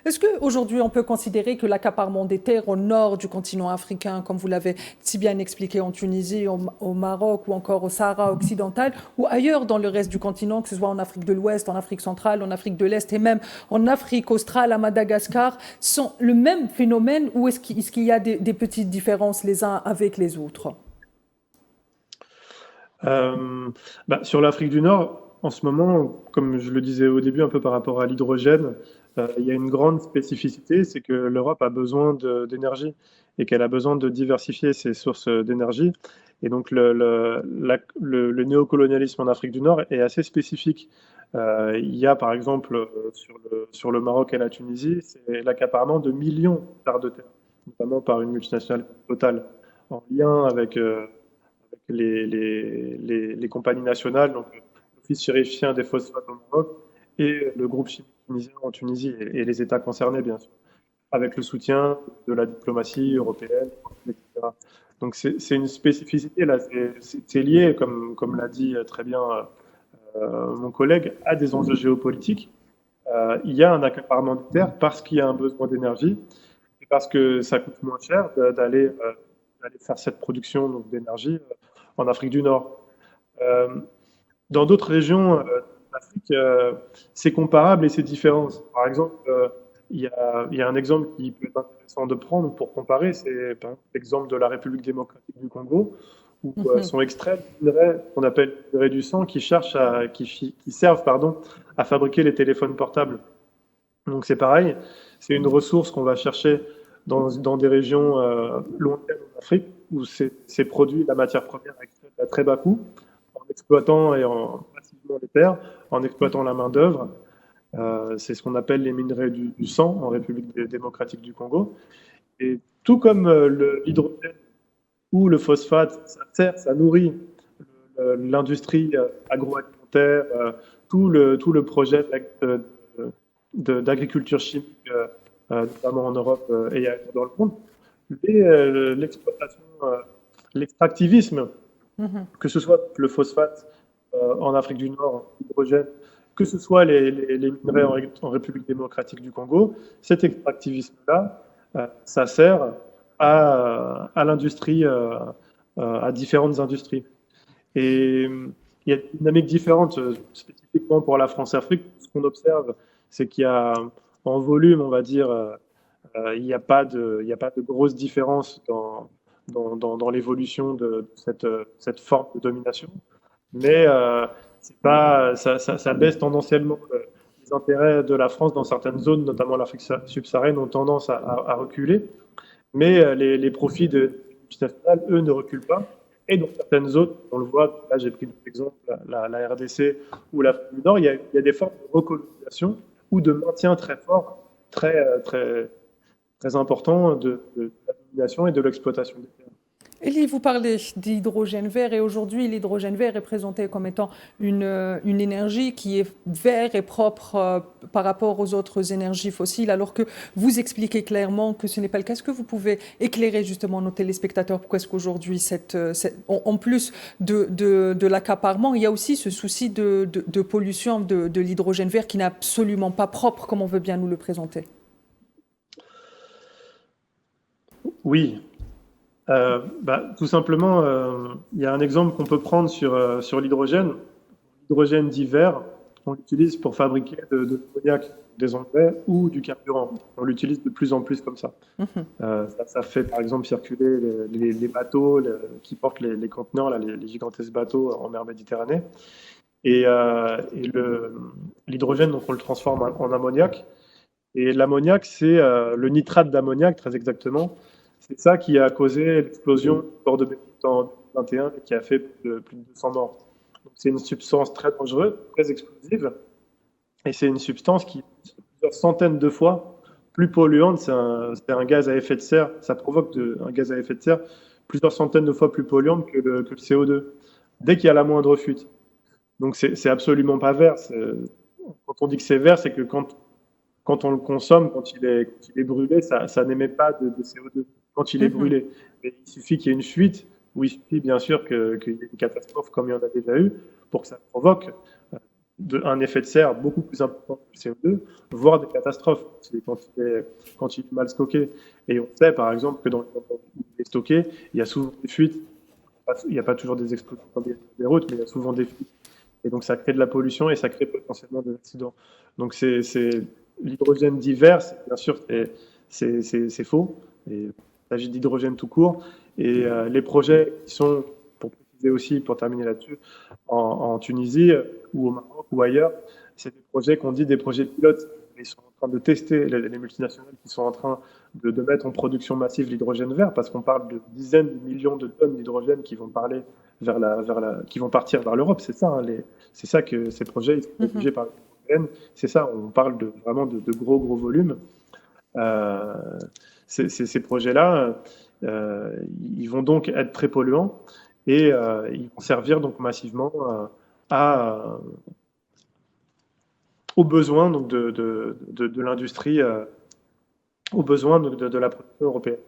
Est-ce qu'aujourd'hui, on peut considérer que l'accaparement des terres au nord du continent africain, comme vous l'avez si bien expliqué en Tunisie, au Maroc ou encore au Sahara occidental, ou ailleurs dans le reste du continent, que ce soit en Afrique de l'Ouest, en Afrique centrale, en Afrique de l'Est et même en Afrique australe, à Madagascar, sont le même phénomène ou est-ce qu'il y a des petites différences les uns avec les autres? Sur l'Afrique du Nord, en ce moment, comme je le disais au début, un peu par rapport à l'hydrogène, il y a une grande spécificité, c'est que l'Europe a besoin d'énergie et qu'elle a besoin de diversifier ses sources d'énergie. Et donc le néocolonialisme en Afrique du Nord est assez spécifique. Il y a par exemple sur le Maroc et la Tunisie, c'est l'accaparement de millions d'hectares de terre, notamment par une multinationale Total, en lien avec les compagnies nationales, donc l'Office chérifien des phosphates au Maroc et le groupe chimique tunisien en Tunisie et les États concernés, bien sûr, avec le soutien de la diplomatie européenne, etc. Donc c'est une spécificité, là, c'est lié, comme l'a dit très bien mon collègue, à des enjeux géopolitiques. Il y a un accaparement de terres parce qu'il y a un besoin d'énergie et parce que ça coûte moins cher d'aller faire cette production d'énergie en Afrique du Nord. Dans d'autres régions d'Afrique, c'est comparable et c'est différent. Par exemple, il y a un exemple qui peut être intéressant de prendre pour comparer, c'est par exemple l'exemple de la République démocratique du Congo, où sont extraits des minerais qu'on appelle les minerais du sang qui servent à fabriquer les téléphones portables. Donc c'est pareil, c'est une ressource qu'on va chercher dans des régions lointaines en Afrique où c'est produit la matière première extraite à très bas coût, en exploitant et en massivement les terres, en exploitant la main-d'œuvre. C'est ce qu'on appelle les minerais du sang en République démocratique du Congo. Et tout comme l'hydrogène ou le phosphate, ça nourrit l'industrie agroalimentaire, tout le projet d'agriculture chimique, notamment en Europe et ailleurs dans le monde. L'exploitation, l'extractivisme, que ce soit le phosphate en Afrique du Nord, l'hydrogène, que ce soit les minerais en République démocratique du Congo, cet extractivisme-là, ça sert à l'industrie, à différentes industries. Et il y a une dynamique différente, spécifiquement pour la France-Afrique. Ce qu'on observe, c'est qu'il y a, en volume, on va dire, il n'y a pas de grosse différence dans l'évolution de cette forme de domination. Mais ça baisse tendanciellement. Les intérêts de la France dans certaines zones, notamment l'Afrique subsaharienne, ont tendance à reculer. Mais les profits de multinationales, eux, ne reculent pas. Et dans certaines zones, on le voit, là j'ai pris l'exemple, la RDC ou l'Afrique du Nord, il y a des formes de recolonisation ou de maintien très fort, très important de la domination et de l'exploitation des terres. Elie, vous parlez d'hydrogène vert et aujourd'hui l'hydrogène vert est présenté comme étant une énergie qui est verte et propre par rapport aux autres énergies fossiles, alors que vous expliquez clairement que ce n'est pas le cas. Est-ce que vous pouvez éclairer justement nos téléspectateurs pourquoi est-ce qu'aujourd'hui, en plus de l'accaparement, il y a aussi ce souci de pollution de l'hydrogène vert qui n'est absolument pas propre comme on veut bien nous le présenter? Oui. Tout simplement, il y a un exemple qu'on peut prendre sur l'hydrogène. L'hydrogène dit vert, on l'utilise pour fabriquer de l'ammoniac, des engrais ou du carburant. On l'utilise de plus en plus comme ça. Ça fait par exemple circuler les bateaux qui portent les conteneurs, là, les gigantesques bateaux en mer Méditerranée. Et l'hydrogène, donc on le transforme en ammoniac. Et l'ammoniac, c'est le nitrate d'ammoniac, très exactement. C'est ça qui a causé l'explosion du port de Beyrouth en 2021 et qui a fait plus de 200 morts. C'est une substance très dangereuse, très explosive, et c'est une substance qui est plusieurs centaines de fois plus polluante. C'est un gaz à effet de serre, ça provoque un gaz à effet de serre plusieurs centaines de fois plus polluante que le CO2, dès qu'il y a la moindre fuite. Donc c'est absolument pas vert. Quand on dit que c'est vert, c'est que quand on le consomme, quand il est brûlé, ça n'émet pas de CO2 quand il est brûlé. Mais il suffit qu'il y ait une fuite, ou il suffit bien sûr qu'il y ait une catastrophe comme il y en a déjà eu, pour que ça provoque un effet de serre beaucoup plus important que le CO2, voire des catastrophes quand il est mal stocké. Et on sait par exemple que dans les endroits où il est stocké, il y a souvent des fuites. Il n'y a pas toujours des explosions comme des routes, mais il y a souvent des fuites. Et donc ça crée de la pollution et ça crée potentiellement des accidents. Donc c'est l'hydrogène dit vert, bien sûr, c'est faux. Et il s'agit d'hydrogène tout court. Et les projets qui sont, pour préciser aussi, pour terminer là-dessus, en Tunisie ou au Maroc ou ailleurs, c'est des projets qu'on dit des projets pilotes. Ils sont en train de tester, les multinationales qui sont en train de mettre en production massive l'hydrogène vert, parce qu'on parle de dizaines de millions de tonnes d'hydrogène qui vont qui vont partir vers l'Europe. C'est ça, c'est ça que ces projets ils sont obligés par l'Union européenne. C'est ça, on parle vraiment de gros volumes. Ces projets-là, ils vont donc être très polluants et ils vont servir donc massivement aux besoins donc de l'industrie, aux besoins de la production européenne.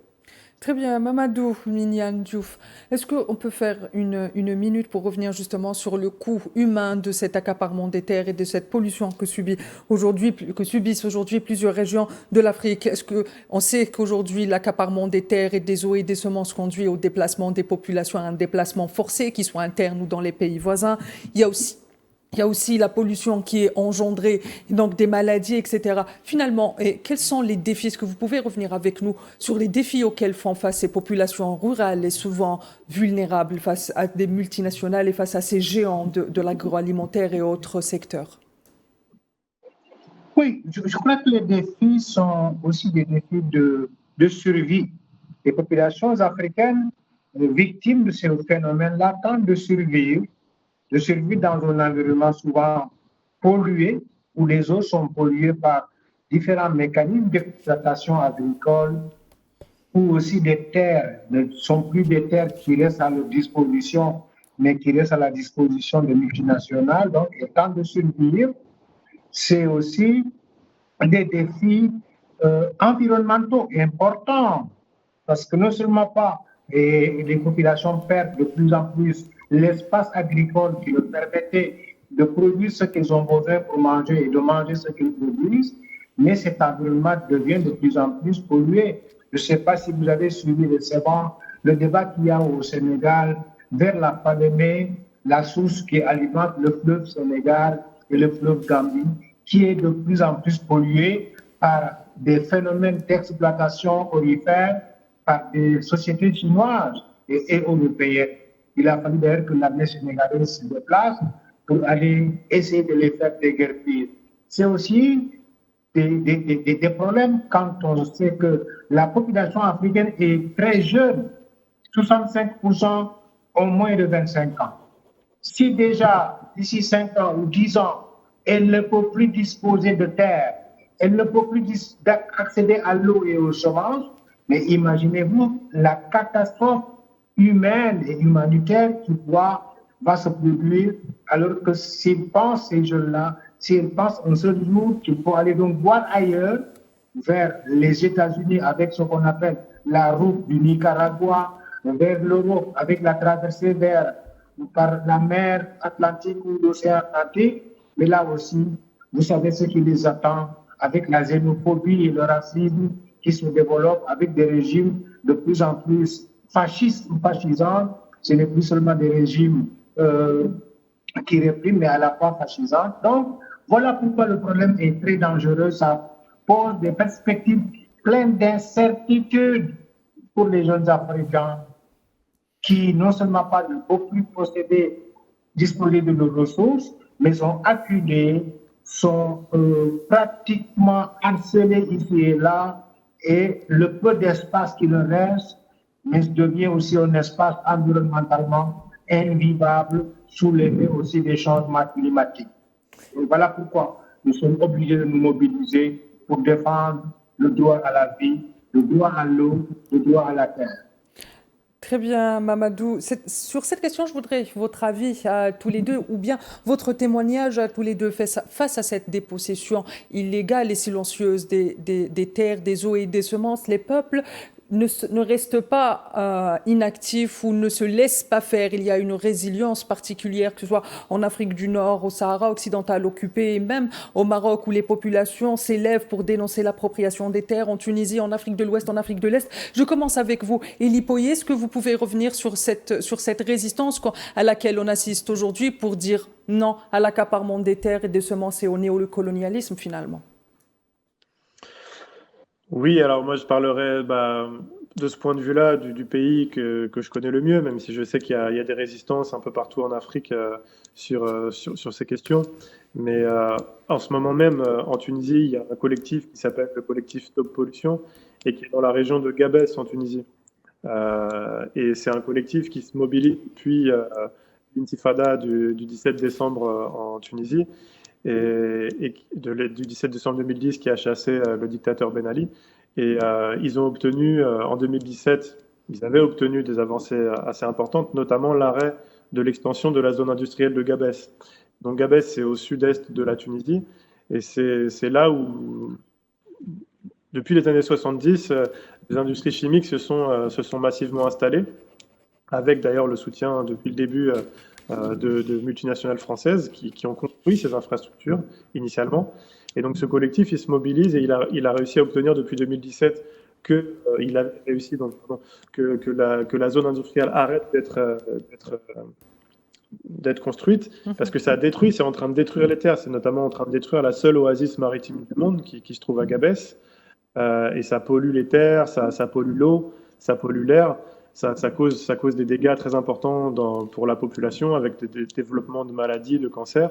Très bien, Mamadou Mignane Diouf, est-ce qu'on peut faire une minute pour revenir justement sur le coût humain de cet accaparement des terres et de cette pollution que subissent aujourd'hui plusieurs régions de l'Afrique? Est-ce qu'on sait qu'aujourd'hui l'accaparement des terres et des eaux et des semences conduit au déplacement des populations, à un déplacement forcé, qu'ils soient interne ou dans les pays voisins? Il y a aussi Il y a aussi la pollution qui est engendrée, donc des maladies, etc. Finalement, quels sont les défis? Est-ce que vous pouvez revenir avec nous sur les défis auxquels font face ces populations rurales et souvent vulnérables face à des multinationales et face à ces géants de l'agroalimentaire et autres secteurs? Oui, je crois que les défis sont aussi des défis de survie. Les populations africaines victimes de ce phénomène-là tentent de survivre dans un environnement souvent pollué, où les eaux sont polluées par différents mécanismes d'exploitation agricole, où aussi des terres ne sont plus des terres qui restent à leur disposition, mais qui restent à la disposition des multinationales. Donc, étant de survivre, c'est aussi des défis environnementaux importants, parce que non seulement pas, et les populations perdent de plus en plus l'espace agricole qui leur permettait de produire ce qu'ils ont besoin pour manger et de manger ce qu'ils produisent, mais cet environnement devient de plus en plus pollué. Je ne sais pas si vous avez suivi récemment le débat qu'il y a au Sénégal vers la Falémé, la source qui alimente le fleuve Sénégal et le fleuve Gambie, qui est de plus en plus pollué par des phénomènes d'exploitation aurifère par des sociétés chinoises et européennes. Il a fallu d'ailleurs que l'armée sénégalaise se déplace pour aller essayer de les faire déguerpir. C'est aussi des problèmes quand on sait que la population africaine est très jeune, 65% ont moins de 25 ans. Si déjà, d'ici 5 ans ou 10 ans, elle ne peut plus disposer de terre, elle ne peut plus accéder à l'eau et aux semences, mais imaginez-vous la catastrophe humaine et humanitaire qui va se produire, alors que s'ils pensent, ces jeunes-là, s'ils pensent un seul jour qu'il faut aller donc voir ailleurs, vers les États-Unis avec ce qu'on appelle la route du Nicaragua, vers l'Europe avec la traversée par la mer Atlantique ou l'océan Atlantique, mais là aussi, vous savez ce qui les attend avec la xénophobie et le racisme qui se développent avec des régimes de plus en plus fascistes ou fascisants. Ce n'est plus seulement des régimes qui répriment, mais à la fois fascisants. Donc, voilà pourquoi le problème est très dangereux. Ça pose des perspectives pleines d'incertitudes pour les jeunes Africains qui non seulement pas ne peuvent plus disposer de nos ressources, mais sont acculés, sont pratiquement harcelés ici et là, et le peu d'espace qui leur reste devient aussi un espace environnementalement invivable sous l'effet aussi des changements climatiques. Et voilà pourquoi nous sommes obligés de nous mobiliser pour défendre le droit à la vie, le droit à l'eau, le droit à la terre. Très bien, Mamadou. Sur cette question, je voudrais votre avis à tous les deux, ou bien votre témoignage à tous les deux face à cette dépossession illégale et silencieuse des terres, des eaux et des semences. Les peuples ne restent pas inactifs ou ne se laissent pas faire. Il y a une résilience particulière, que ce soit en Afrique du Nord, au Sahara occidental occupé, et même au Maroc, où les populations s'élèvent pour dénoncer l'appropriation des terres, en Tunisie, en Afrique de l'Ouest, en Afrique de l'Est. Je commence avec vous. Elie Poyet, est-ce que vous pouvez revenir sur cette résistance à laquelle on assiste aujourd'hui pour dire non à l'accaparement des terres et des semences et au néocolonialisme finalement? Oui, alors moi je parlerai de ce point de vue-là du pays que je connais le mieux, même si je sais qu'il y a des résistances un peu partout en Afrique sur ces questions. Mais en ce moment même, en Tunisie, il y a un collectif qui s'appelle le collectif Stop Pollution et qui est dans la région de Gabès en Tunisie. Et c'est un collectif qui se mobilise depuis l'intifada du 17 décembre en Tunisie du 17 décembre 2010 qui a chassé le dictateur Ben Ali. Et ils ont obtenu, en 2017, ils avaient obtenu des avancées assez importantes, notamment l'arrêt de l'extension de la zone industrielle de Gabès. Donc Gabès, c'est au sud-est de la Tunisie, et c'est là où, depuis les années 70, les industries chimiques se sont massivement installées, avec d'ailleurs le soutien depuis le début de multinationales françaises qui ont construit ces infrastructures initialement. Et donc ce collectif, il se mobilise et il a réussi à obtenir depuis 2017 que la zone industrielle arrête d'être d'être construite, parce que ça détruit, c'est en train de détruire les terres, c'est notamment en train de détruire la seule oasis maritime du monde qui se trouve à Gabès, et ça pollue les terres, ça pollue l'eau, ça pollue l'air, ça cause des dégâts très importants pour la population, avec des développements de maladies, de cancers.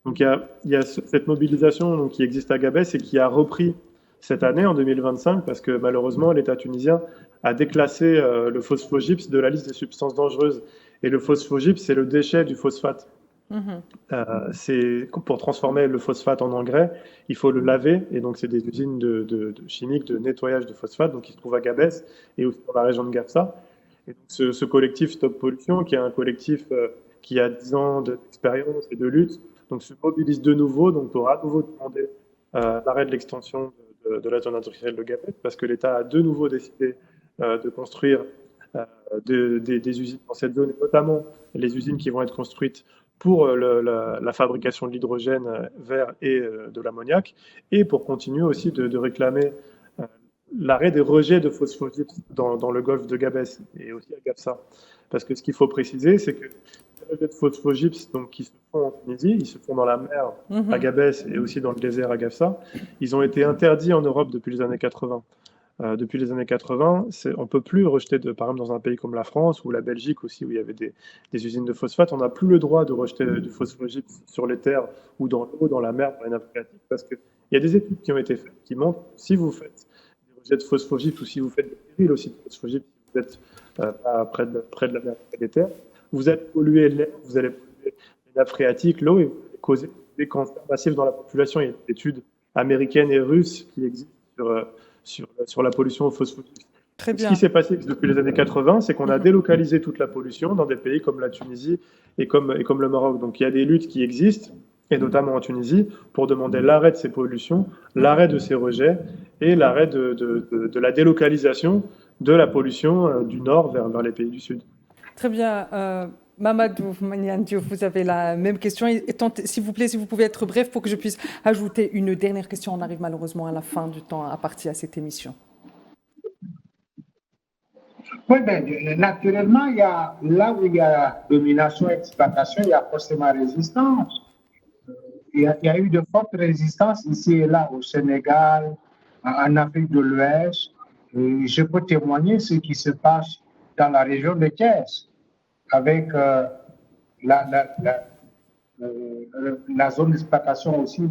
Donc il y a cette mobilisation donc, qui existe à Gabès et qui a repris cette année, en 2025, parce que malheureusement, l'État tunisien a déclassé le phosphogypse de la liste des substances dangereuses. Et le phosphogypse, c'est le déchet du phosphate. Pour transformer le phosphate en engrais, il faut le laver. Et donc, c'est des usines chimiques de nettoyage de phosphate, donc qui se trouvent à Gabès et aussi dans la région de Gafsa. Et donc, ce collectif Stop Pollution, qui est un collectif qui a 10 ans d'expérience et de lutte, donc se mobilise de nouveau, donc pour à nouveau demander l'arrêt de l'extension de la zone industrielle de Gabès, parce que l'État a de nouveau décidé de construire des usines dans cette zone, et notamment les usines qui vont être construites pour la fabrication de l'hydrogène vert et de l'ammoniac, et pour continuer aussi de réclamer l'arrêt des rejets de phosphogypse dans le golfe de Gabès et aussi à Gafsa. Parce que ce qu'il faut préciser, c'est que les rejets de phosphogypse donc, qui se font en Tunisie, ils se font dans la mer à Gabès et aussi dans le désert à Gafsa, ils ont été interdits en Europe depuis les années 80. Depuis les années 80, on ne peut plus rejeter, par exemple dans un pays comme la France ou la Belgique aussi, où il y avait des usines de phosphate, on n'a plus le droit de rejeter du phosphogypse sur les terres ou dans l'eau, dans la mer, dans les nappes phréatiques, parce qu'il y a des études qui ont été faites qui montrent que si vous faites des rejets de phosphogypse ou si vous faites des périls aussi de phosphogypse, si vous êtes près de la mer, près des terres, vous allez polluer l'air, vous allez polluer les nappes phréatiques, l'eau, et vous allez causer des cancers massifs dans la population. Il y a des études américaines et russes qui existent sur la pollution au phosphogypse. Très bien. Ce qui s'est passé depuis les années 80, c'est qu'on a délocalisé toute la pollution dans des pays comme la Tunisie et comme le Maroc. Donc il y a des luttes qui existent, et notamment en Tunisie, pour demander l'arrêt de ces pollutions, l'arrêt de ces rejets et l'arrêt de la délocalisation de la pollution du nord vers les pays du sud. Très bien. Mamadou Maniane Diop, vous avez la même question. S'il vous plaît, si vous pouvez être bref pour que je puisse ajouter une dernière question. On arrive malheureusement à la fin du temps imparti à cette émission. Oui, naturellement, là où il y a domination et exploitation, il y a forcément résistance. Il y a eu de fortes résistances ici et là au Sénégal, en Afrique de l'Ouest. Je peux témoigner ce qui se passe dans la région de Thiès, avec la zone d'exploitation aussi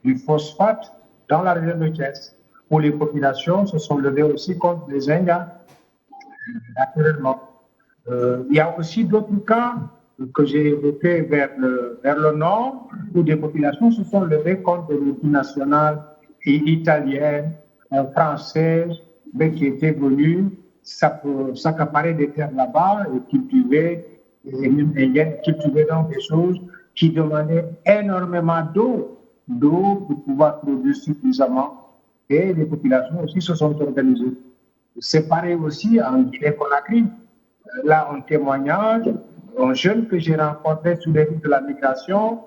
du phosphate dans la région de Thiès, où les populations se sont levées aussi contre les Indiens, naturellement. Il y a aussi d'autres cas que j'ai évoqués vers le nord, où des populations se sont levées contre des multinationales italiennes, françaises, mais qui étaient venues s'accaparer des terres là-bas et cultiver, les indiennes cultivaient donc des choses qui demandaient énormément d'eau pour pouvoir produire suffisamment. Et les populations aussi se sont organisées. C'est pareil aussi en Guinée-Conakry. Là, en témoignage, un jeune que j'ai rencontré sur les routes de la migration,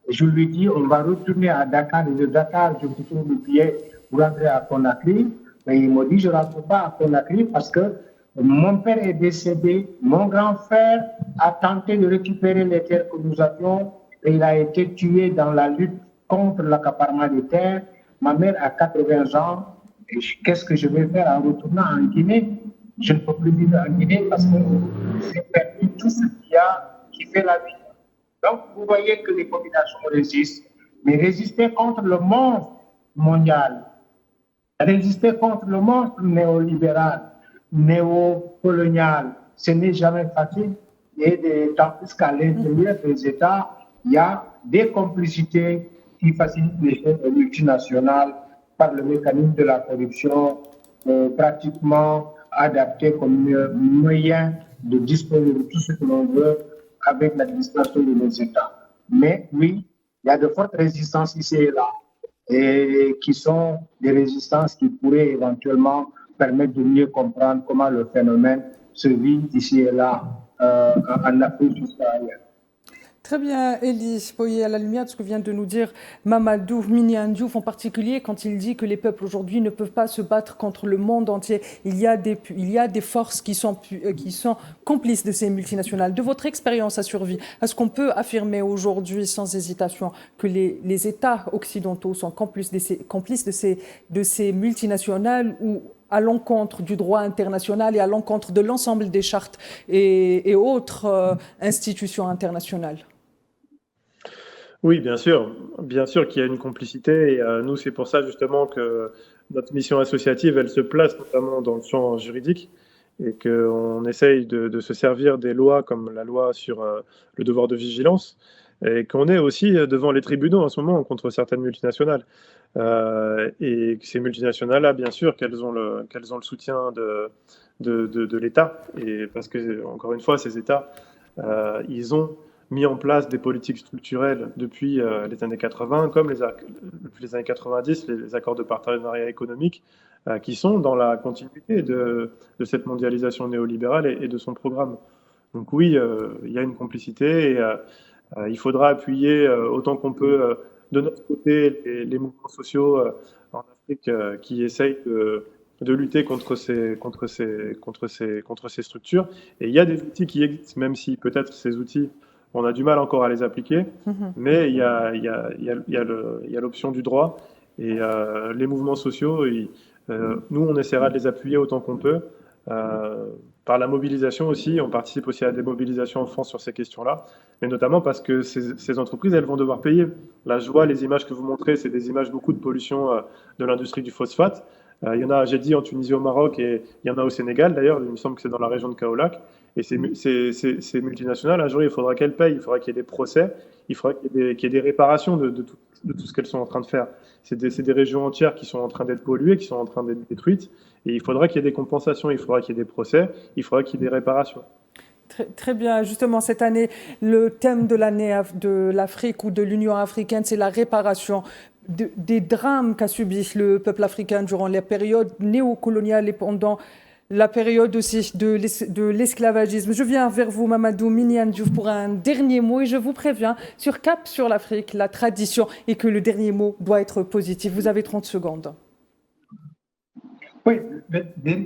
je lui dis on va retourner à Dakar, et de Dakar, je me trouve le billet pour rentrer à Conakry. Mais il m'a dit je ne rentre pas à Conakry parce que mon père est décédé, mon grand frère a tenté de récupérer les terres que nous avions et il a été tué dans la lutte contre l'accaparement des terres. Ma mère a 80 ans. Et qu'est-ce que je vais faire en retournant en Guinée? Je ne peux plus vivre en Guinée parce que j'ai perdu tout ce qu'il y a qui fait la vie. Donc, vous voyez que les populations résistent, mais résister contre le monstre mondial, résister contre le monstre néolibéral, néocolonial, ce n'est jamais facile. Et tant plus qu'à l'intérieur des États, il y a des complicités qui facilitent les choses multinationales par le mécanisme de la corruption, pratiquement adapté comme moyen de disposer de tout ce que l'on veut avec l'administration de nos États. Mais oui, il y a de fortes résistances ici et là, et qui sont des résistances qui pourraient éventuellement permettre de mieux comprendre comment le phénomène se vit ici et là en Afrique jusqu'à ailleurs. Très bien, Elie Poyé, à la lumière de ce que vient de nous dire Mamadou Minian Diouf, en particulier quand il dit que les peuples aujourd'hui ne peuvent pas se battre contre le monde entier. Il y a des forces qui sont complices de ces multinationales. De votre expérience à survie, est-ce qu'on peut affirmer aujourd'hui sans hésitation que les États occidentaux sont complices de ces multinationales ou à l'encontre du droit international et à l'encontre de l'ensemble des chartes et autres institutions internationales? Oui, bien sûr qu'il y a une complicité. Et nous, c'est pour ça justement que notre mission associative, elle se place notamment dans le champ juridique et qu'on essaye de se servir des lois comme la loi sur le devoir de vigilance et qu'on est aussi devant les tribunaux en ce moment contre certaines multinationales. Et ces multinationales-là, bien sûr, qu'elles ont le soutien de l'État. Et parce que, encore une fois, ces États, ils ont mis en place des politiques structurelles depuis les années 80, comme depuis les années 90, les accords de partenariat économique, qui sont dans la continuité de cette mondialisation néolibérale et de son programme. Donc oui, il y a une complicité et il faudra appuyer autant qu'on peut de notre côté les mouvements sociaux en Afrique qui essayent de lutter contre ces structures. Et il y a des outils qui existent, même si peut-être ces outils on a du mal encore à les appliquer, mais il y a l'option du droit et les mouvements sociaux, nous on essaiera de les appuyer autant qu'on peut par la mobilisation aussi. On participe aussi à des mobilisations en France sur ces questions-là, mais notamment parce que ces entreprises, elles vont devoir payer. Là, je vois les images que vous montrez, c'est des images beaucoup de pollution de l'industrie du phosphate. Il y en a, j'ai dit, en Tunisie, au Maroc, et il y en a au Sénégal d'ailleurs, il me semble que c'est dans la région de Kaolack. Et ces multinationales, un jour, il faudra qu'elles payent, il faudra qu'il y ait des procès, il faudra qu'il y ait des réparations de tout ce qu'elles sont en train de faire. C'est des régions entières qui sont en train d'être polluées, qui sont en train d'être détruites, et il faudra qu'il y ait des compensations, il faudra qu'il y ait des procès, il faudra qu'il y ait des réparations. Très bien. Justement, cette année, le thème de l'année de l'Afrique ou de l'Union africaine, c'est la réparation des drames qu'a subi le peuple africain durant les périodes néocoloniales et pendant la période aussi de l'esclavagisme. Je viens vers vous, Mamadou Minian Diouf, pour un dernier mot et je vous préviens, sur Cap sur l'Afrique, la tradition, et que le dernier mot doit être positif. Vous avez 30 secondes. Oui, le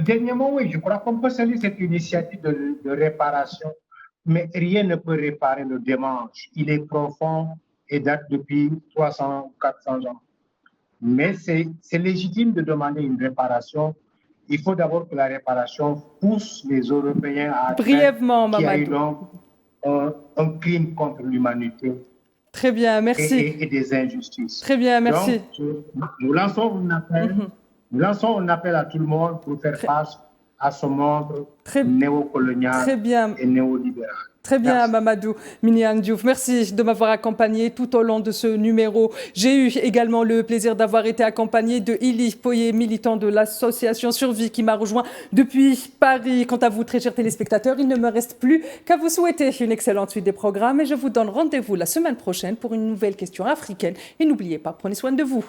dernier mot, oui, je crois qu'on peut saluer cette initiative de réparation, mais rien ne peut réparer le dimanche. Il est profond et date depuis 300, 400 ans. Mais c'est légitime de demander une réparation. Il faut d'abord que la réparation pousse les Européens à brièvement, qu'il y ait Mamadou. donc un crime contre l'humanité. Très bien, merci. Et des injustices. Très bien, merci. Donc, nous lançons un appel à tout le monde pour faire face à ce monde néocolonial et néolibéral. Très bien, merci. Mamadou Minian Diouf. Merci de m'avoir accompagné tout au long de ce numéro. J'ai eu également le plaisir d'avoir été accompagné de Elie Poyé, militant de l'association Survie, qui m'a rejoint depuis Paris. Quant à vous, très chers téléspectateurs, il ne me reste plus qu'à vous souhaiter une excellente suite des programmes et je vous donne rendez-vous la semaine prochaine pour une nouvelle question africaine. Et n'oubliez pas, prenez soin de vous.